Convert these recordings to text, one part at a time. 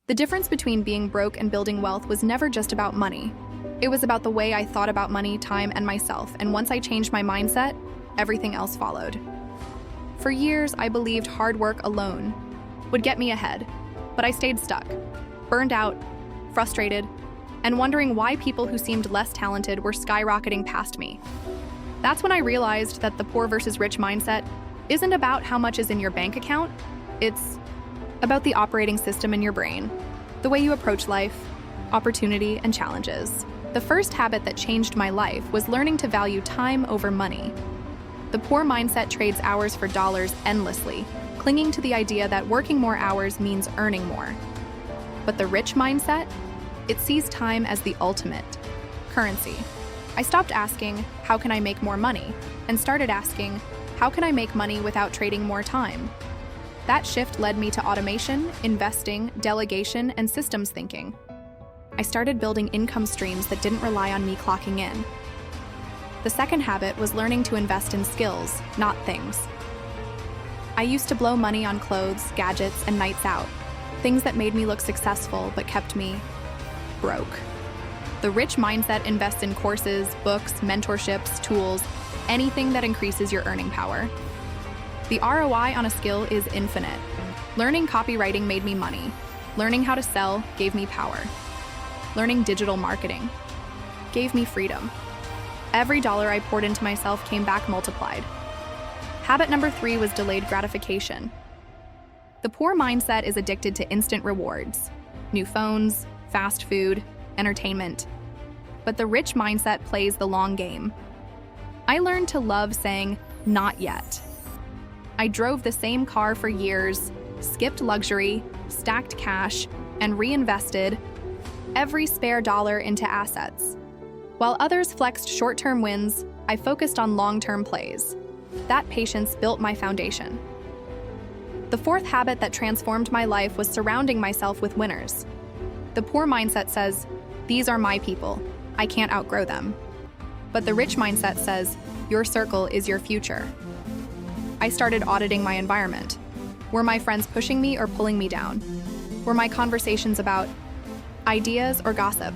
The difference between being broke and building wealth was never just about money. It was about the way I thought about money, time, and myself, and once I changed my mindset, everything else followed. For years, I believed hard work alone would get me ahead, but I stayed stuck, burned out, frustrated, and wondering why people who seemed less talented were skyrocketing past me. That's when I realized that the poor versus rich mindset isn't about how much is in your bank account, it's about the operating system in your brain, the way you approach life, opportunity, and challenges. The first habit that changed my life was learning to value time over money. The poor mindset trades hours for dollars endlessly, clinging to the idea that working more hours means earning more. But the rich mindset, it sees time as the ultimate currency. I stopped asking, how can I make more money? And started asking, how can I make money without trading more time? That shift led me to automation, investing, delegation, and systems thinking. I started building income streams that didn't rely on me clocking in. The second habit was learning to invest in skills, not things. I used to blow money on clothes, gadgets, and nights out, things that made me look successful but kept me broke. The rich mindset invests in courses, books, mentorships, tools, anything that increases your earning power. The ROI on a skill is infinite. Learning copywriting made me money. Learning how to sell gave me power. Learning digital marketing gave me freedom. Every dollar I poured into myself came back multiplied. Habit number 3 was delayed gratification. The poor mindset is addicted to instant rewards, new phones, fast food, entertainment. But the rich mindset plays the long game. I learned to love saying, not yet. I drove the same car for years, skipped luxury, stacked cash, and reinvested every spare dollar into assets. While others flexed short-term wins, I focused on long-term plays. That patience built my foundation. The fourth habit that transformed my life was surrounding myself with winners. The poor mindset says, these are my people, I can't outgrow them. But the rich mindset says, your circle is your future. I started auditing my environment. Were my friends pushing me or pulling me down? Were my conversations about ideas or gossip?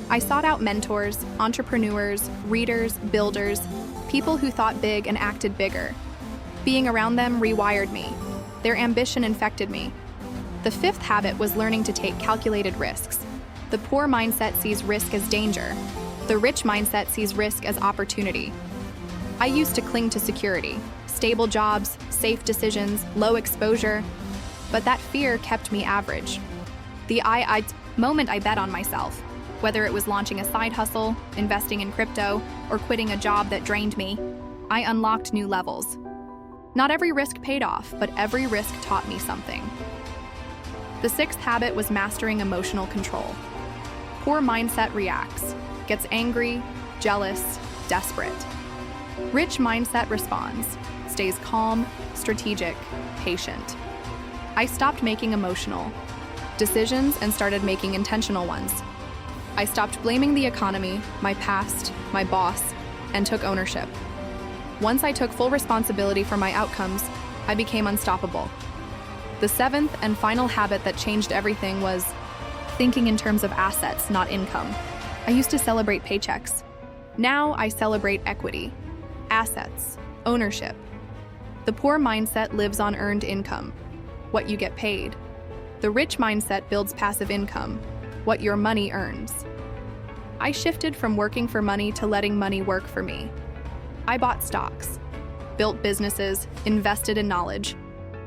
I sought out mentors, entrepreneurs, readers, builders, people who thought big and acted bigger. Being around them rewired me. Their ambition infected me. The fifth habit was learning to take calculated risks. The poor mindset sees risk as danger. The rich mindset sees risk as opportunity. I used to cling to security, stable jobs, safe decisions, low exposure, but that fear kept me average. The moment I bet on myself, whether it was launching a side hustle, investing in crypto, or quitting a job that drained me, I unlocked new levels. Not every risk paid off, but every risk taught me something. The sixth habit was mastering emotional control. Poor mindset reacts, gets angry, jealous, desperate. Rich mindset responds, stays calm, strategic, patient. I stopped making emotional decisions and started making intentional ones. I stopped blaming the economy, my past, my boss, and took ownership. Once I took full responsibility for my outcomes, I became unstoppable. The seventh and final habit that changed everything was thinking in terms of assets, not income. I used to celebrate paychecks. Now I celebrate equity, assets, ownership. The poor mindset lives on earned income, what you get paid. The rich mindset builds passive income, what your money earns. I shifted from working for money to letting money work for me. I bought stocks, built businesses, invested in knowledge,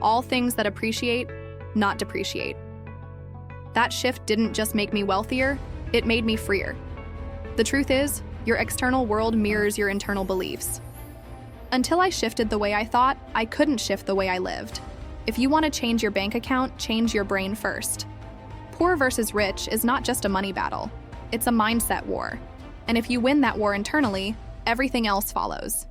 all things that appreciate, not depreciate. That shift didn't just make me wealthier, it made me freer. The truth is, your external world mirrors your internal beliefs. Until I shifted the way I thought, I couldn't shift the way I lived. If you want to change your bank account, change your brain first. Poor versus rich is not just a money battle, it's a mindset war. And if you win that war internally, everything else follows.